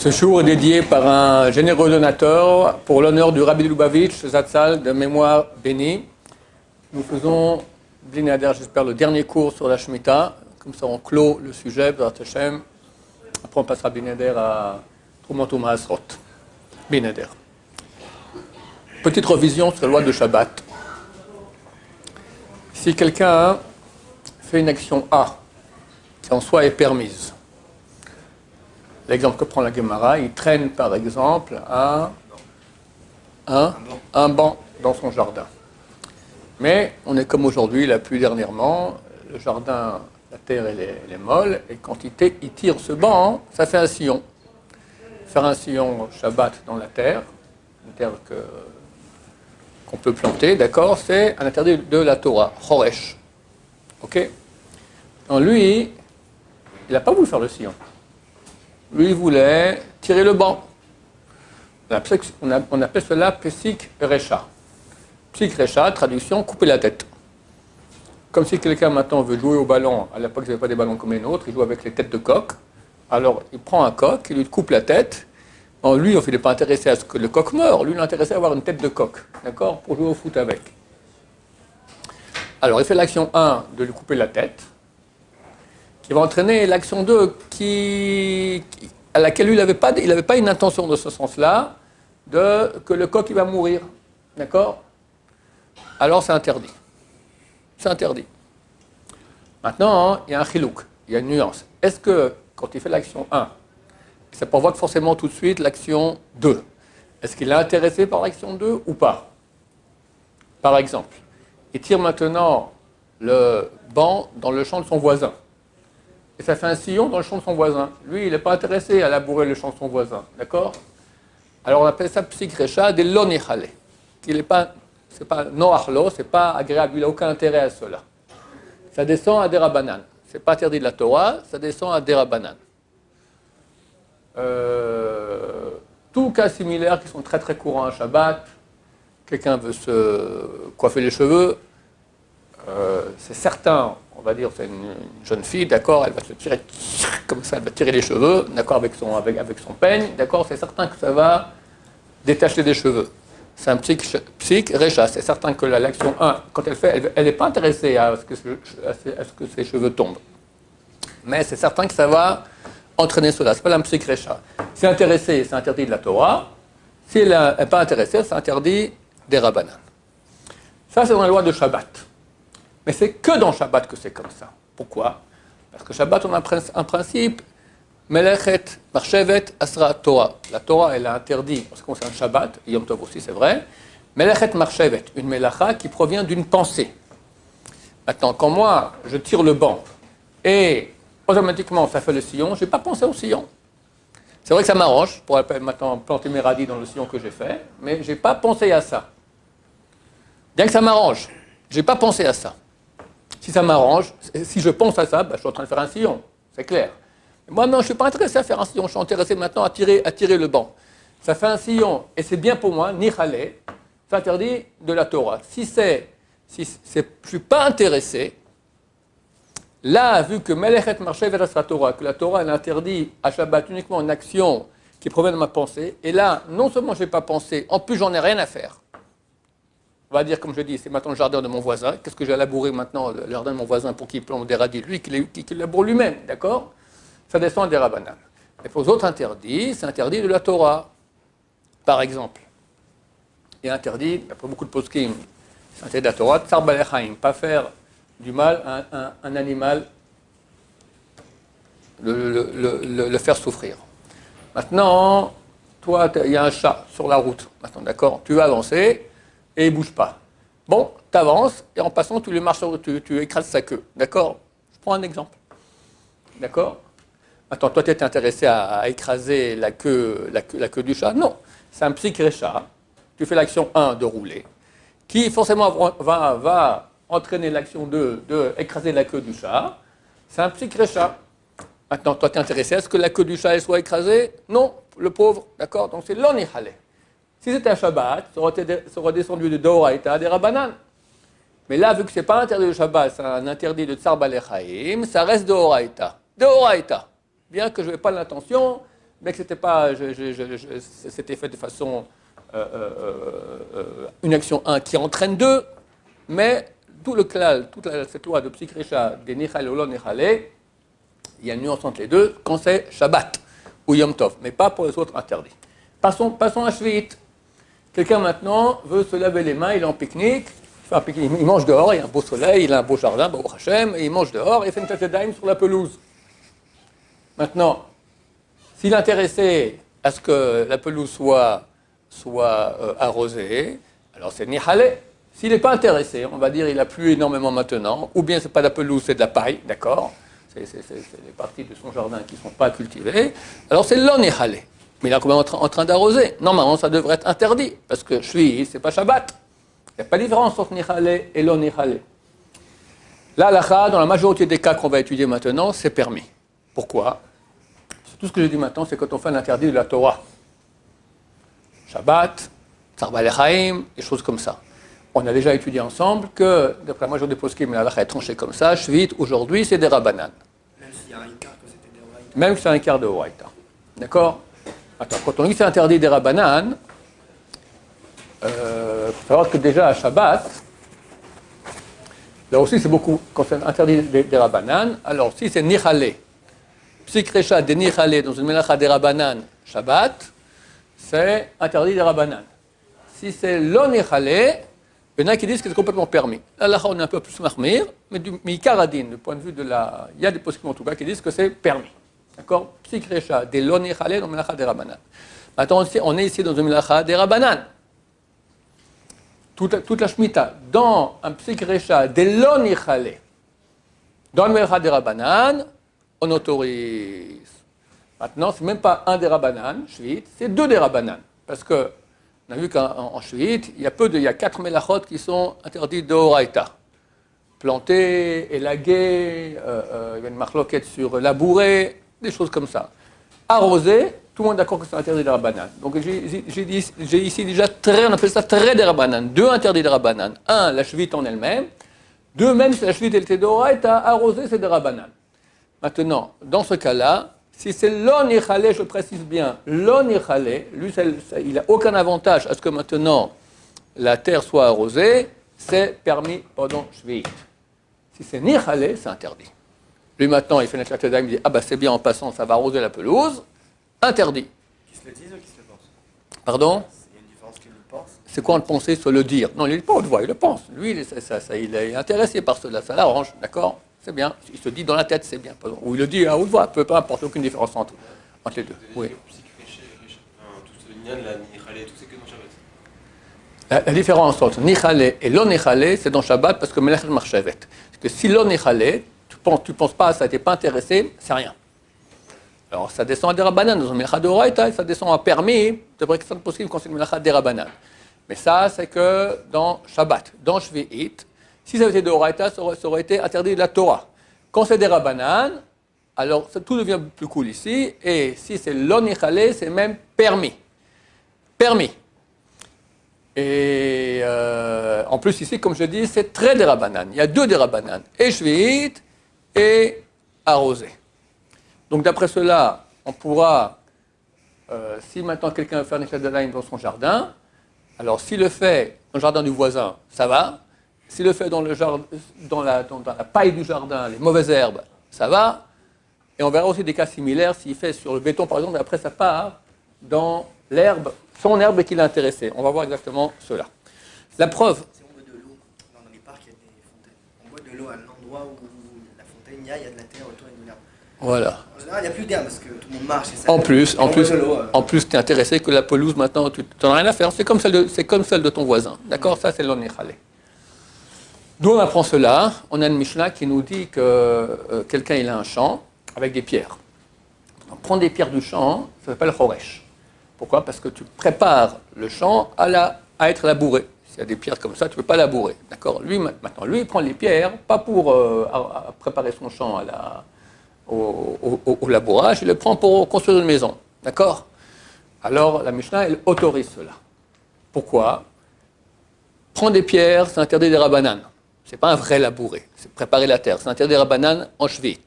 Ce jour est dédié par un généreux donateur pour l'honneur du Rabbi Lubavitch Zatzal de mémoire bénie. Nous faisons, Bli Neder, j'espère, le dernier cours sur la Shemitah. Comme ça, on clôt le sujet, B'ezrat Hashem. Après, on passera Bli Neder à Trumot U'Maasrot. Bli Neder. Petite revision sur la loi de Shabbat. Si quelqu'un fait une action A, qui en soi est permise, l'exemple que prend la Gemara, il traîne par exemple un banc dans son jardin. Mais on est comme aujourd'hui, la pluie dernièrement, le jardin, la terre elle est molle, et quand il tire ce banc, ça fait un sillon. Faire un sillon Shabbat dans la terre, une terre qu'on peut planter, d'accord, c'est un interdit de la Torah, Choresh. Ok? Donc lui, il n'a pas voulu faire le sillon. Lui, il voulait tirer le banc. On appelle cela Pesik Recha. Pesik Recha, traduction, couper la tête. Comme si quelqu'un maintenant veut jouer au ballon, à l'époque, il n'y avait pas des ballons comme les nôtres, il joue avec les têtes de coq. Alors, il prend un coq, il lui coupe la tête. Bon, lui, il n'est pas intéressé à ce que le coq meure, lui, il est intéressé à avoir une tête de coq, d'accord, pour jouer au foot avec. Alors, il fait l'action 1 de lui couper la tête, qui va entraîner l'action 2 à laquelle lui, il n'avait pas une intention de ce sens-là, que le coq il va mourir. D'accord? Alors c'est interdit. C'est interdit. Maintenant, il y a un chilouk, il y a une nuance. Est-ce que, quand il fait l'action 1, ça provoque forcément tout de suite l'action 2? Est-ce qu'il est intéressé par l'action 2 ou pas? Par exemple, il tire maintenant le banc dans le champ de son voisin. Et ça fait un sillon dans le champ de son voisin. Lui, il n'est pas intéressé à labourer le champ de son voisin. D'accord? Alors on appelle ça Pesik Recha de l'onichale. C'est pas noachlo, c'est pas agréable, il n'a aucun intérêt à cela. Ça descend à des rabanan. C'est pas interdit de la Torah, ça descend à des rabanan. Tous cas similaires qui sont très très courants à Shabbat, quelqu'un veut se coiffer les cheveux, c'est certain, on va dire, c'est une jeune fille, d'accord, elle va se tirer comme ça, elle va tirer les cheveux, d'accord, avec son peigne, d'accord, c'est certain que ça va détacher des cheveux. C'est un psych recha, c'est certain que l'action 1, quand elle fait, elle n'est pas intéressée à ce que ses cheveux tombent. Mais c'est certain que ça va entraîner cela, c'est pas un psych recha. Si intéressé, c'est interdit de la Torah. Si elle n'est pas intéressée, c'est interdit des rabbanan. Ça, c'est dans la loi de Shabbat. Mais c'est que dans Shabbat que c'est comme ça. Pourquoi? Parce que Shabbat, on a un principe, Melechet, Marchevet, Asra, Torah. La Torah, elle a interdit, en ce qui concerne Shabbat, et Yom Tov aussi, c'est vrai, Melechet, Marchevet, une melacha qui provient d'une pensée. Maintenant, quand moi, je tire le banc, et automatiquement, ça fait le sillon, je n'ai pas pensé au sillon. C'est vrai que ça m'arrange, pour maintenant planter mes radis dans le sillon que j'ai fait, mais je n'ai pas pensé à ça. Bien que ça m'arrange, je n'ai pas pensé à ça. Si ça m'arrange, si je pense à ça, je suis en train de faire un sillon, c'est clair. Moi, non, je ne suis pas intéressé à faire un sillon, je suis intéressé maintenant à tirer le banc. Ça fait un sillon, et c'est bien pour moi, nichale, c'est interdit de la Torah. Si je ne suis pas intéressé, là, vu que Melechet Marché vers la Torah, que la Torah elle interdit à Shabbat uniquement une action qui provient de ma pensée, et là, non seulement je n'ai pas pensé, en plus j'en ai rien à faire. On va dire, comme je dis, c'est maintenant le jardin de mon voisin. Qu'est-ce que j'ai à labourer maintenant, le jardin de mon voisin, pour qu'il plante des radis? Lui, qui laboure lui-même, d'accord? Ça descend à des rabbanan. Et pour les autres interdits, c'est interdit de la Torah. Par exemple, il est interdit, d'après beaucoup de poskim, c'est interdit de la Torah, tsar balechaim, pas faire du mal à un animal, le faire souffrir. Maintenant, toi, il y a un chat sur la route, maintenant, d'accord? Tu vas avancer, et il ne bouge pas. Bon, tu avances, et en passant, tu lui marches sur tu écrases sa queue. D'accord? Je prends un exemple. D'accord? Attends, toi, tu es intéressé à écraser la queue du chat? Non. C'est un psych recha. Tu fais l'action 1 de rouler, qui forcément va entraîner l'action 2 de écraser la queue du chat. C'est un psych recha. Maintenant, toi, tu es intéressé à ce que la queue du chat elle soit écrasée? Non, le pauvre. D'accord? Donc, c'est l'onichale. Si c'était un Shabbat, ça aurait descendu de Doraïta à des Rabbanan. Mais là, vu que ce n'est pas interdit de Shabbat, c'est un interdit de Tsar Balechaim, ça reste Doraïta. Doraïta. Bien que je n'ai pas l'intention mais que c'était pas, c'était fait de façon une action 1 qui entraîne 2, mais tout le klal, cette loi de Psikresha, des Nichale ou lo Nichale, il y a une nuance entre les deux quand c'est Shabbat ou Yom Tov, mais pas pour les autres interdits. Passons à Shvi'it. Quelqu'un maintenant veut se laver les mains, il est en pique-nique, il mange dehors, il y a un beau soleil, il a un beau jardin, Baruch Hashem, et il mange dehors et il fait une tatedaim sur la pelouse. Maintenant, s'il est intéressé à ce que la pelouse soit arrosée, alors c'est Nihale. S'il n'est pas intéressé, on va dire il a plu énormément maintenant, ou bien c'est pas de la pelouse, c'est de la paille, d'accord, c'est les parties de son jardin qui ne sont pas cultivées, alors c'est lo Nihale. Mais il est quand même en train d'arroser. Normalement, ça devrait être interdit, parce que c'est pas Shabbat. Il n'y a pas de différence entre Nihale et lo Nihale. Là, dans la majorité des cas qu'on va étudier maintenant, c'est permis. Pourquoi? Tout ce que je dis maintenant, c'est quand on fait un interdit de la Torah. Shabbat, Tzar Baalei Chaim, des choses comme ça. On a déjà étudié ensemble que, d'après la majorité des poskim, la halakha est tranchée comme ça, Shvit, aujourd'hui, c'est des Rabbanan. Même s'il y a un quart que c'était des Oraïta. Même si c'est un quart de Oraïta. D'accord? Attends, quand on dit que c'est interdit des Rabbanan, il faut savoir que déjà à Shabbat, là aussi c'est beaucoup, quand c'est interdit des Rabbanan, alors si c'est Nichale, Psikresha des Nichale dans une melacha des Rabbanan, Shabbat, c'est interdit des Rabbanan. Si c'est lo Nichale, il y en a qui disent que c'est complètement permis. Là, on est un peu plus marmire, mais Karadin, du point de vue de la. Il y a des poskim en tout cas qui disent que c'est permis. D'accord? Psikresha des lo Nichale dans une melacha des Rabbanan. Maintenant, on est ici dans une melacha des Rabbanan. Toute la Shemitah, dans un Psikresha des lo Nichale, dans le melacha des Rabbanan, on autorise. Maintenant, c'est même pas un des Rabbanan, Shvit, c'est 2 des Rabbanan. Parce que, on a vu qu'en Shvit, il y a 4 melachot qui sont interdits d'Oraita. Planter, élaguer, il y a une marloquette sur labourer, des choses comme ça. Arroser, tout le monde est d'accord que c'est interdit des Rabbanan. Donc j'ai ici déjà on appelle ça très des Rabbanan. 2 interdits des Rabbanan. 1, la Shvit en elle-même. 2, même si la Shvit était d'Oraita, arroser, c'est des Rabbanan. Maintenant, dans ce cas-là, si c'est lo Nichale, je précise bien, lo Nichale, lui, il n'a aucun avantage à ce que maintenant la terre soit arrosée, c'est permis pendant Shvi'it. Si c'est Nichale, c'est interdit. Lui maintenant, il fait une Tchataïm, il dit, ah bah c'est bien en passant, ça va arroser la pelouse, interdit. Qui se le disent ou qui se le pensent? Pardon? Il y a une différence qu'il le pense. C'est quoi le penser sur le dire? Non, il n'est pas haute voix, il le pense. Lui, il est intéressé par cela, ça l'arrange, d'accord? C'est bien. Il se dit dans la tête, c'est bien. Ou il le dit à haute voix, peu importe, aucune différence entre les deux. Oui. Tout ce lien de la Nichale, tout c'est que dans Shabbat. La différence entre Nichale et lo Nichale, c'est dans Shabbat parce que Melech Marchevet. Parce que si lo Nichale, tu penses pas à ça, tu n'es pas intéressé, c'est rien. Alors ça descend à des Rabbanan, dans un Melacha de Oraïta, et ça descend à permis, c'est vrai que c'est possible quand c'est une Melacha des Rabbanan. Mais ça, c'est que dans Shabbat, dans Shvi'it, si ça avait été de Oraïta, ça aurait été interdit de la Torah. Quand c'est des Rabbanan, alors tout devient plus cool ici, et si c'est lo Nichale, c'est même permis. Permis. Et en plus ici, comme je dis, c'est très des Rabbanan. Il y a 2 des Rabbanan, et Shvi'it et arrosé. Donc d'après cela, on pourra, si maintenant quelqu'un veut faire une éclat de line dans son jardin, alors s'il le fait dans le jardin du voisin, ça va. S'il le fait dans la paille du jardin, les mauvaises herbes, ça va. Et on verra aussi des cas similaires s'il fait sur le béton, par exemple, et après ça part dans l'herbe, son herbe qui l'a intéressé. On va voir exactement cela. La preuve. Si on boit de l'eau, dans les parcs, il y a des fontaines. On boit de l'eau à l'endroit où la fontaine il y a de la terre autour et de l'herbe. Voilà. En général, il n'y a plus d'herbe parce que tout le monde marche et ça. En plus, tu es intéressé que la pelouse, maintenant, tu n'en as rien à faire. C'est comme celle de ton voisin. D'accord? Ça, c'est l'onichale. D'où on apprend cela? On a une Mishnah qui nous dit que quelqu'un il a un champ avec des pierres. On prend des pierres du champ, ça s'appelle choresh. Pourquoi? Parce que tu prépares le champ à être labouré. S'il y a des pierres comme ça, tu ne peux pas labourer. D'accord? Lui, il prend les pierres, pas pour préparer son champ au labourage, il le prend pour construire une maison. D'accord? Alors, la Mishnah, elle autorise cela. Pourquoi? Prendre des pierres, c'est interdit des Rabbanan. Ce n'est pas un vrai labouré, c'est préparer la terre. C'est interdit des Rabbanan en Shvit.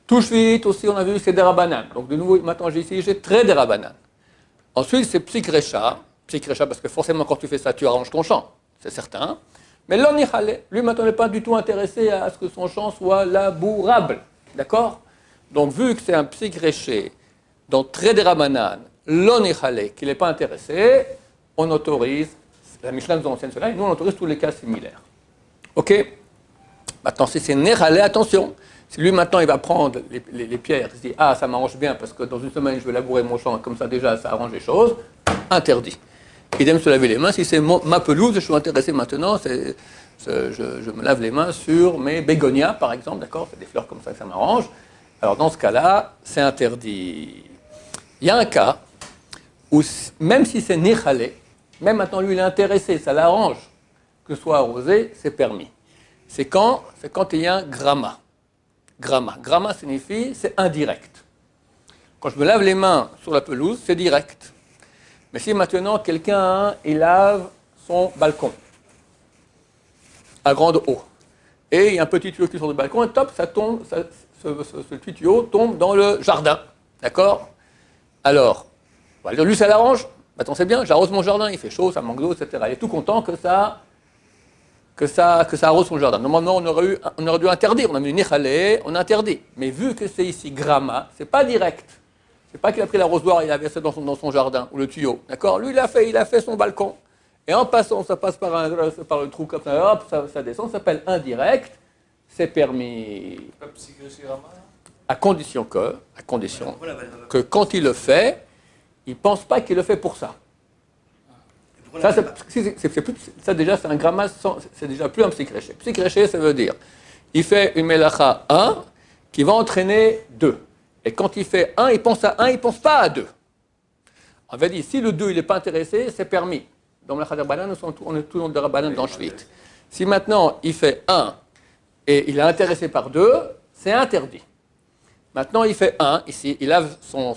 Tout shvit aussi, on a vu, c'est des rabanan. Donc de nouveau, maintenant j'ai très des rabanan. Ensuite, c'est psikrecha parce que forcément quand tu fais ça, tu arranges ton champ, c'est certain. Mais l'onichale, lui maintenant n'est pas du tout intéressé à ce que son champ soit labourable. D'accord? Donc vu que c'est un psikreché dans très des rabanan, l'onichale, qu'il n'est pas intéressé, on autorise, la Mishnah nous enseigne cela, et nous on autorise tous les cas similaires. Ok? Maintenant, si c'est nechale, attention. Si lui maintenant il va prendre les pierres, il se dit ah ça m'arrange bien parce que dans une semaine je vais labourer mon champ, comme ça déjà ça arrange les choses, interdit. Idem se laver les mains, si c'est ma pelouse, je suis intéressé maintenant, je me lave les mains sur mes bégonias par exemple, d'accord, c'est des fleurs comme ça que ça m'arrange. Alors dans ce cas-là, c'est interdit. Il y a un cas où même si c'est nechale, même maintenant lui il est intéressé, ça l'arrange que ce soit arrosé, c'est permis. C'est quand il y a un gramma. Gramma signifie c'est indirect. Quand je me lave les mains sur la pelouse, c'est direct. Mais si maintenant quelqu'un il lave son balcon à grande eau, et il y a un petit tuyau qui sort du balcon, et top, ça tombe, ce petit tuyau tombe dans le jardin. D'accord? Alors, on va dire, lui ça l'arrange, maintenant c'est bien, j'arrose mon jardin, il fait chaud, ça manque d'eau, etc. Il est tout content que ça arrose son jardin. Normalement, on aurait dû interdire. On a mis une nechale, on interdit. Mais vu que c'est ici gramma, c'est pas direct. C'est pas qu'il a pris l'arrosoir et il a versé dans son jardin, ou le tuyau. D'accord? Lui, il a fait son balcon. Et en passant, ça passe par le trou comme ça, hop, ça descend, ça s'appelle indirect. C'est permis. À condition que quand il le fait, il ne pense pas qu'il le fait pour ça. Ça déjà, c'est un gramma, c'est déjà plus un psikreché. Psikreché, ça veut dire, il fait une melacha 1 qui va entraîner 2. Et quand il fait 1, il pense à 1, il ne pense pas à 2. On va dire, si le 2, il n'est pas intéressé, c'est permis. Dans le Melacha Rabbanan, on est tout dans le Rabbanan dans Shvit. Si maintenant, il fait 1 et il est intéressé par 2, c'est interdit. Maintenant, il fait 1, ici, il lave son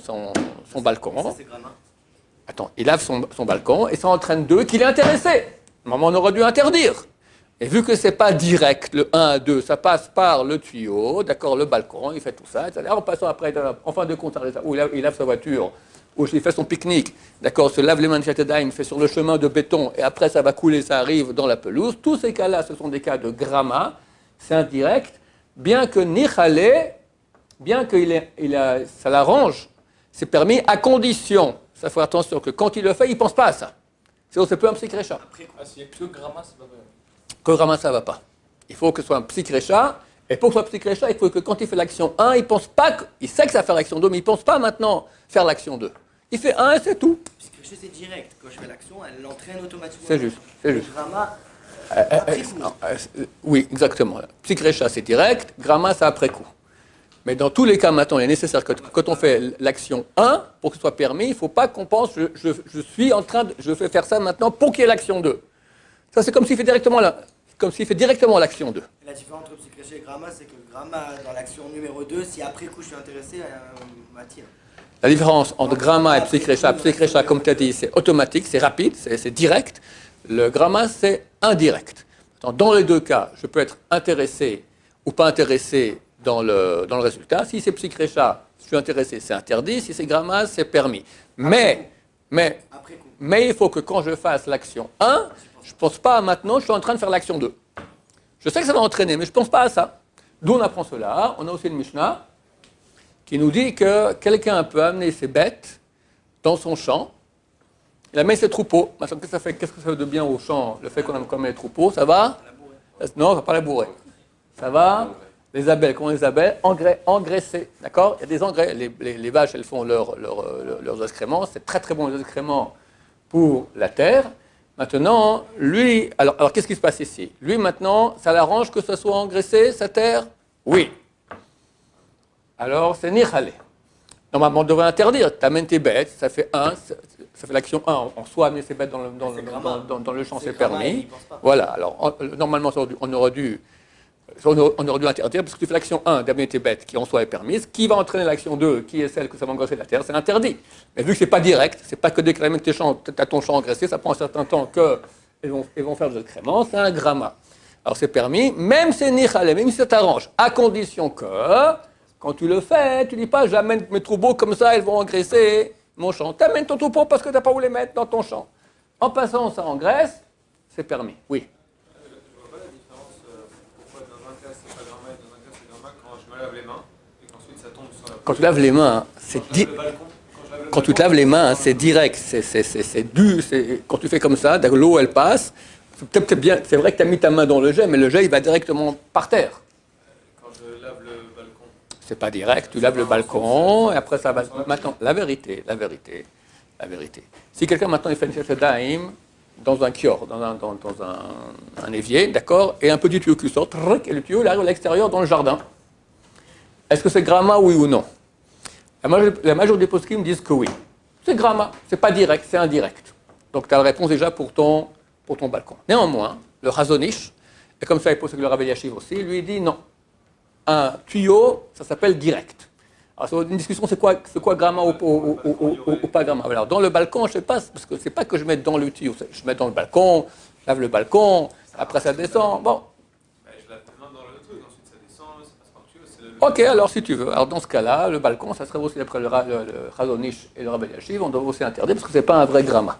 balcon. Ça, c'est gramma. Attends, il lave son balcon et ça entraîne 2 qu'il est intéressé. Normalement, on aurait dû interdire. Et vu que ce n'est pas direct, le 1 à 2, ça passe par le tuyau, d'accord, le balcon, il fait tout ça, etc. En passant après, en fin de compte, où il lave sa voiture, où il fait son pique-nique, d'accord, se lave les mains de Chatedai, il fait sur le chemin de béton, et après ça va couler, ça arrive dans la pelouse. Tous ces cas-là, ce sont des cas de gramma, c'est indirect, bien que Nichale, bien que ça l'arrange, c'est permis à condition. Ça faut attention que quand il le fait, il ne pense pas à ça. C'est peu un psikrecha. S'il n'y a plus que gramma, c'est pas vrai. Que gramma, ça ne va pas. Il faut que ce soit un psikrecha. Et pour que ce soit psikrecha, il faut que quand il fait l'action 1, il pense pas il sait que ça va faire l'action 2, mais il ne pense pas maintenant faire l'action 2. Il fait 1 et c'est tout. Psikrecha, c'est direct. Quand je fais l'action, elle l'entraîne automatiquement. C'est juste. Gramma, après coup. Oui, exactement. Psikrecha, c'est direct. Gramma, c'est après coup. Mais dans tous les cas, maintenant, il est nécessaire que quand on fait l'action 1, pour que ce soit permis, il ne faut pas qu'on pense je vais faire ça maintenant pour qu'il y ait l'action 2. Ça, c'est comme s'il fait directement l'action 2. Et la différence entre psikrecha et gramma, c'est que gramma, dans l'action numéro 2, si après coup je suis intéressé, m'attire. La différence entre gramma et psikrecha, comme tu as dit, c'est automatique, c'est rapide, c'est direct. Le gramma, c'est indirect. Dans les deux cas, je peux être intéressé ou pas intéressé dans le résultat. Si c'est psikrecha, je suis intéressé, c'est interdit. Si c'est gramma, c'est permis. Mais il faut que quand je fasse l'action 1, je ne pense pas maintenant, je suis en train de faire l'action 2. Je sais que ça va entraîner, mais je ne pense pas à ça. D'où on apprend cela. On a aussi une Mishnah qui nous dit que quelqu'un peut amener ses bêtes dans son champ. Il amène ses troupeaux. Qu'est-ce que ça fait de bien au champ, le fait qu'on amène les troupeaux? Ça va? Non, on ne va pas labourer. Ça va? Les abeilles, comment les abeilles? Engraisser, d'accord? Il y a des engrais. Les vaches, elles font leurs excréments. C'est très très bon les excréments pour la terre. Maintenant, lui, alors qu'est-ce qui se passe ici? Lui, maintenant, ça l'arrange que ce soit engraissé, sa terre? Oui. Alors, c'est Nichale. Normalement, on devrait interdire. Tu amènes tes bêtes, ça fait l'action 1. En soi, amener ses bêtes dans le champ, c'est permis. Voilà, alors, normalement, on aurait dû interdire, parce que tu fais l'action 1 d'amener tes bêtes, qui en soi est permise, qui va entraîner l'action 2, qui est celle que ça va engraisser la terre, c'est interdit. Mais vu que ce n'est pas direct, c'est pas que dès que tu amènes tu as ton champ engraissé, ça prend un certain temps qu'ils vont faire des excréments, c'est un gramma. Alors c'est permis, même c'est nichale, même si ça t'arrange, à condition que Quand tu le fais, tu dis pas j'amène mes troupeaux comme ça, ils vont engraisser mon champ. Tu amènes ton troupeau parce que tu n'as pas où les mettre dans ton champ. En passant ça engraisse, c'est permis. Oui. Je vois pas la différence. Pourquoi dans un cas c'est pas gramma et dans un cas c'est gramma quand je me lave les mains et qu'ensuite ça tombe sur la peau. Quand tu laves les mains, quand tu te laves les mains, c'est direct, c'est dû. Quand tu fais comme ça, l'eau elle passe. C'est bien. C'est vrai que tu as mis ta main dans le jet, mais le jet il va directement par terre. Quand je lave le balcon. C'est pas direct. Tu laves le balcon et après ça va. Maintenant, la vérité. Si quelqu'un maintenant il fait une shadaim dans un kior, dans un évier, d'accord, et un petit tuyau qui sort, et le tuyau il arrive à l'extérieur dans le jardin. Est-ce que c'est gramma, oui ou non? La majorité des poskim me disent que oui. C'est gramma, c'est pas direct, c'est indirect. Donc tu as la réponse déjà pour ton balcon. Néanmoins, le Razonish, et comme ça il pose avec le Rav Eliashiv aussi, lui dit non. Un tuyau, ça s'appelle direct. Alors c'est une discussion, c'est quoi gramma ou pas gramma. Alors dans le balcon, je sais pas, parce que c'est pas que je mets dans le tuyau, je mets dans le balcon, lave le balcon, après ça descend, bon. Je lave les mains dans le truc, ensuite ça descend, ça passe par le tuyau, c'est le... Ok, alors si tu veux. Alors dans ce cas-là, le balcon, ça serait aussi d'après le Razonish et le Rav Eliashiv, on doit aussi interdire parce que c'est pas un vrai gramma.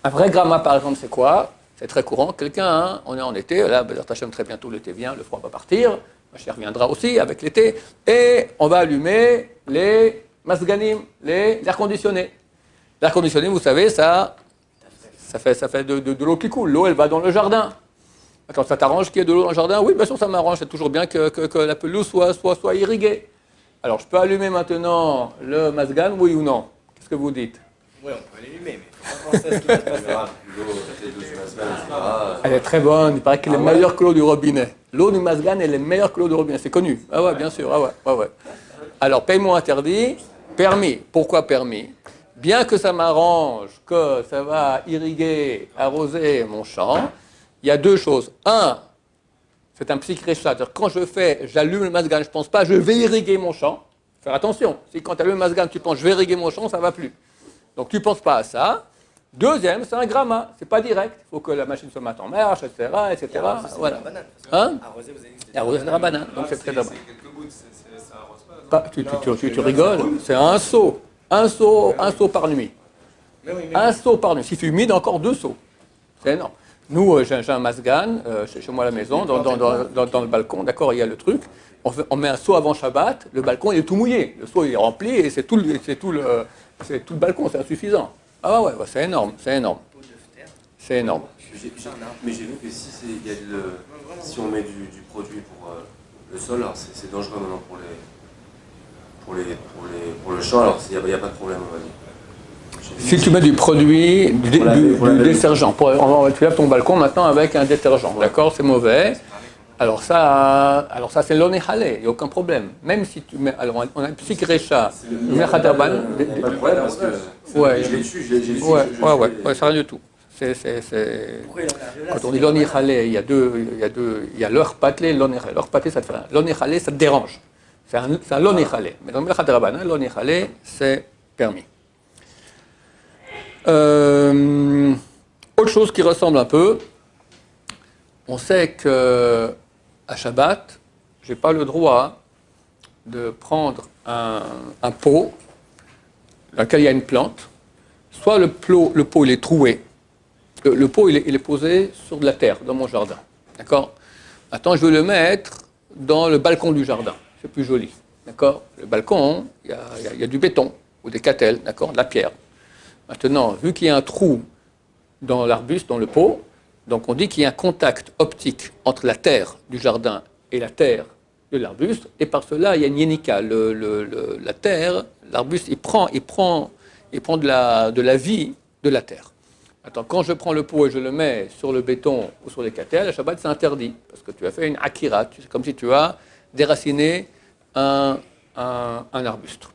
Un vrai gramma, par exemple, c'est quoi? C'est très courant. Quelqu'un, on est en été, là, Bezrat Hashem, très bientôt l'été vient, le froid va partir, Mashiach reviendra aussi avec l'été, et on va allumer les masganim, l'air conditionné. L'air conditionné, vous savez, ça fait de l'eau qui coule. L'eau, elle va dans le jardin. Attends, ça t'arrange qu'il y ait de l'eau dans le jardin? Oui, bien sûr, ça m'arrange. C'est toujours bien que la pelouse soit irriguée. Alors, je peux allumer maintenant le masgan, oui ou non? Qu'est-ce que vous dites? Oui, on peut l'allumer, mais il faut pas penser à ce qui va se passer. Elle est très bonne, il paraît qu'elle est meilleure que l'eau du robinet. L'eau du masgan, elle est meilleure que l'eau du robinet, c'est connu. Ah ouais, bien sûr, ah ouais. Alors, paiement interdit, permis. Pourquoi permis? Bien que ça m'arrange, que ça va irriguer, arroser mon champ, il y a deux choses. Un, c'est un psychréchat, c'est-à-dire quand j'allume le masgan, je ne pense pas, je vais irriguer mon champ. Faire attention, si quand tu allumes le masgan, tu penses, je vais irriguer mon champ, ça ne va plus. Donc tu ne penses pas à ça. Deuxième, c'est un gramma, c'est pas direct. Il faut que la machine se mette en marche, etc. Voilà. Hein? Arroser, vous avez dit que c'était Arroser de la banane, donc c'est très dommage. C'est quelques gouttes, ça arrose pas. Tu rigoles, c'est un seau par nuit. Un seau par nuit. S'il fait humide, encore 2 seaux. C'est énorme. Nous, j'ai un masgan chez moi à la maison, dans le balcon, d'accord, il y a le truc. On met un seau avant Shabbat, le balcon il est tout mouillé. Le seau il est rempli et c'est tout le balcon, c'est insuffisant. Ah ouais, c'est énorme. C'est énorme. Mais j'ai vu que si on met du produit pour le sol, alors c'est dangereux maintenant pour le champ, alors il n'y a pas de problème, on va dire. Si tu mets du produit, du détergent, tu laves ton balcon maintenant avec un détergent, d'accord, c'est mauvais. Alors ça c'est l'onechalé, il n'y a aucun problème. Même si tu mets, alors on a un psychrécha, Il n'y a pas de problème parce que je l'ai dessus, ouais, ça rien du tout. Quand on dit l'onechalé, il y a leur patlé, l'onechalé. Leur patlé, ça te fait rien. L'onechalé, ça te dérange. C'est un l'onechalé. Mais dans le Melachadrabanan, l'onechalé, c'est permis. Autre chose qui ressemble un peu, on sait que à Shabbat, je n'ai pas le droit de prendre un pot dans lequel il y a une plante. Soit le pot il est troué, le pot il est posé sur de la terre dans mon jardin. D'accord? Maintenant, je veux le mettre dans le balcon du jardin. C'est plus joli. D'accord? Le balcon, il y a du béton ou des catelles, d'accord? De la pierre. Maintenant, vu qu'il y a un trou dans l'arbuste, dans le pot, donc on dit qu'il y a un contact optique entre la terre du jardin et la terre de l'arbuste, et par cela, il y a une yénika. La terre, l'arbuste, il prend de la vie de la terre. Attends, quand je prends le pot et je le mets sur le béton ou sur les catelles, à Shabbat, c'est interdit, parce que tu as fait une akira, c'est comme si tu as déraciné un arbuste.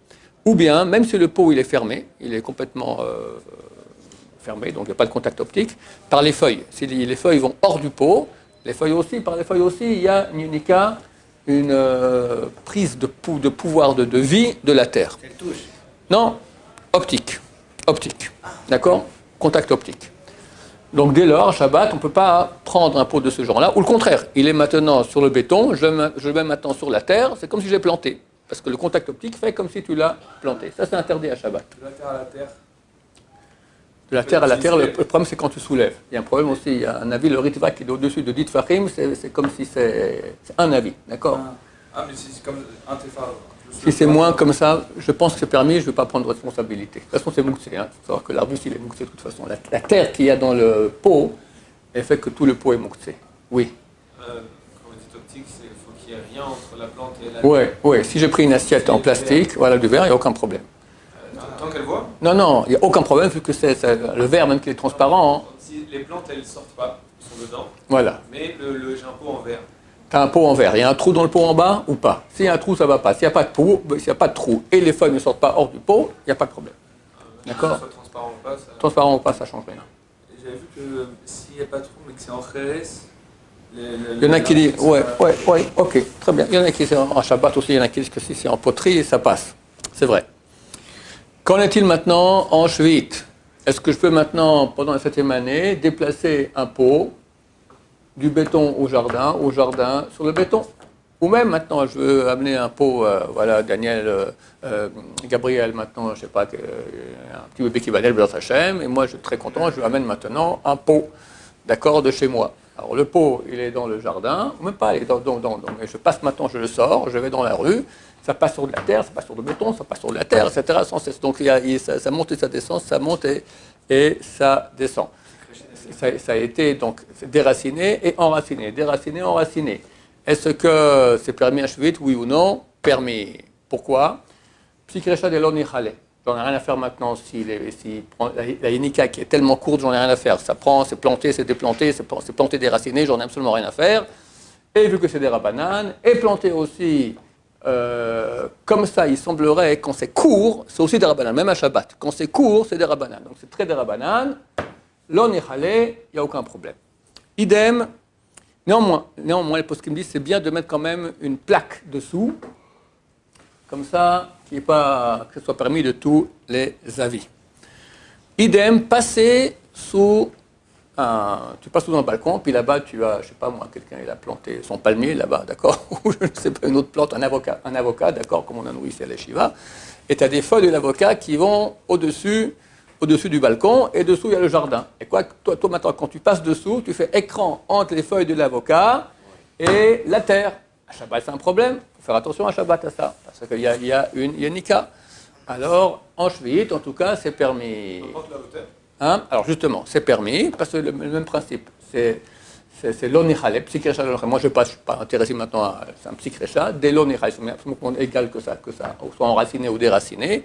Ou bien, même si le pot il est fermé, il est complètement fermé, donc il n'y a pas de contact optique, par les feuilles. Si les feuilles vont hors du pot, par les feuilles aussi, il y a une prise de pouvoir de vie de la terre. Quelle touche? Non, optique. D'accord? Contact optique. Donc dès lors, Shabbat, on ne peut pas prendre un pot de ce genre-là, ou le contraire, il est maintenant sur le béton, je le mets maintenant sur la terre, c'est comme si j'ai planté. parce que le contact optique fait comme si tu l'as planté. Ça, c'est interdit à Shabbat. De la terre à la terre. De la terre à la terre, le problème, c'est quand tu soulèves. Il y a un problème aussi, il y a un avis, le ritva qui est au-dessus de 10 tfachim, c'est comme si c'est un avis, d'accord? Ah, mais c'est comme un tefar. Si c'est moins comme ça, je pense que c'est permis, je ne vais pas prendre responsabilité. De toute façon, c'est mouxé. Il faut savoir que l'arbuste, il est mouxé de toute façon. La terre qu'il y a dans le pot, elle fait que tout le pot est mouxé. Oui. Quand vous dites optique, il faut qu'il n'y ait rien entre la plante et la Oui, oui. Si j'ai pris une assiette en plastique, voilà, du verre, il n'y a aucun problème. Tant qu'elle voit. Non, non, il n'y a aucun problème vu que c'est le verre, même qu'il est transparent. Hein. Si les plantes, elles ne sortent pas, elles sont dedans. Voilà. Mais j'ai un pot en verre. Tu as un pot en verre. Il y a un trou dans le pot en bas ou pas? S'il y a un trou, ça ne va pas. S'il n'y a pas de pot, s'il n'y a pas de trou et les feuilles ne sortent pas hors du pot, il n'y a pas de problème. D'accord? Soit transparent ou pas. Ça... Transparent ou pas, ça ne change rien. J'avais vu que s'il n'y a pas de trou, mais que c'est en Jerez, il y en a qui disent, ouais, ok, très bien. Il y en a qui disent en Shabbat aussi, il y en a qui disent que si c'est en poterie, ça passe. C'est vrai. Qu'en est-il maintenant en Shvit? Est-ce que je peux maintenant, pendant la 7e année, déplacer un pot du béton au jardin sur le béton? Ou même maintenant, je veux amener un pot, voilà, Daniel, Gabriel, maintenant, je ne sais pas, un petit bébé qui va naître dans sa chaîne, et moi, je suis très content, je lui amène maintenant un pot, d'accord, de chez moi. Alors, le pot, il est dans le jardin, ou même pas, il est mais je passe maintenant, je le sors, je vais dans la rue, ça passe sur de la terre, ça passe sur du béton, ça passe sur de la terre, etc. Sans cesse. Donc, ça monte et ça descend, ça monte et ça descend. Ça a été donc déraciné et enraciné, déraciné, enraciné. Est-ce que c'est permis à Shvit, oui ou non? Permis. Pourquoi? Psikrecha de l'onichale. J'en ai rien à faire maintenant si la Yenika qui est tellement courte, j'en ai rien à faire. Ça prend, c'est planté, c'est déplanté, c'est planté, déraciné, j'en ai absolument rien à faire. Et vu que c'est des rabananes, et planté aussi comme ça, il semblerait, quand c'est court, c'est aussi des rabananes, même à Shabbat. Quand c'est court, c'est des rabananes. Donc c'est très des rabananes. L'onichale, il n'y a aucun problème. Idem. Néanmoins, les postes qui me disent c'est bien de mettre quand même une plaque dessous, comme ça, que ce soit permis de tous les avis. Idem, passer sous tu passes sous un balcon, puis là-bas tu as, je sais pas moi, quelqu'un il a planté son palmier là-bas, d'accord, ou je ne sais pas, une autre plante, un avocat, d'accord, comme on a nous ici à la Shiva, et tu as des feuilles de l'avocat qui vont au-dessus du balcon, et dessous il y a le jardin. Et quoi, toi maintenant, quand tu passes dessous, tu fais écran entre les feuilles de l'avocat et la terre. À Shabbat, c'est un problème. Il faut faire attention à Shabbat à ça, parce qu'il y a une Yenika. Alors, en Shvit, en tout cas, c'est permis. Hein? Alors justement, c'est permis, parce que le même principe, c'est l'onichale, psychrécha. Moi, je ne suis pas intéressé maintenant à c'est un psychrécha, des l'onichale, c'est absolument égal que ça, soit enraciné ou déraciné.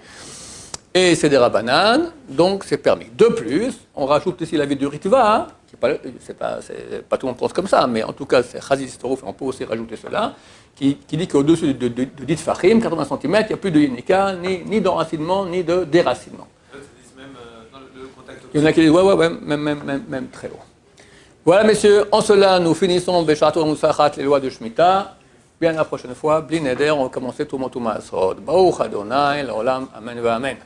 Et c'est des rabananes, donc c'est permis. De plus, on rajoute ici la vie du ritva, hein, c'est pas tout le monde pense comme ça, mais en tout cas, c'est Chazis Torouf, on peut aussi rajouter cela, qui dit qu'au-dessus de 10 fachim, 80 cm, il n'y a plus de yenika, ni d'enracinement, ni de déracinement. Même dans le contact optique. Il y en a qui disent, ouais, même très haut. Voilà, messieurs, en cela, nous finissons Beshato Musachat, les lois de Shemitah. Bien la prochaine fois, Bli Neder, on va commencer tout Motuma Asrod. Baruch Adonai, l'Olam, Amen, Amen.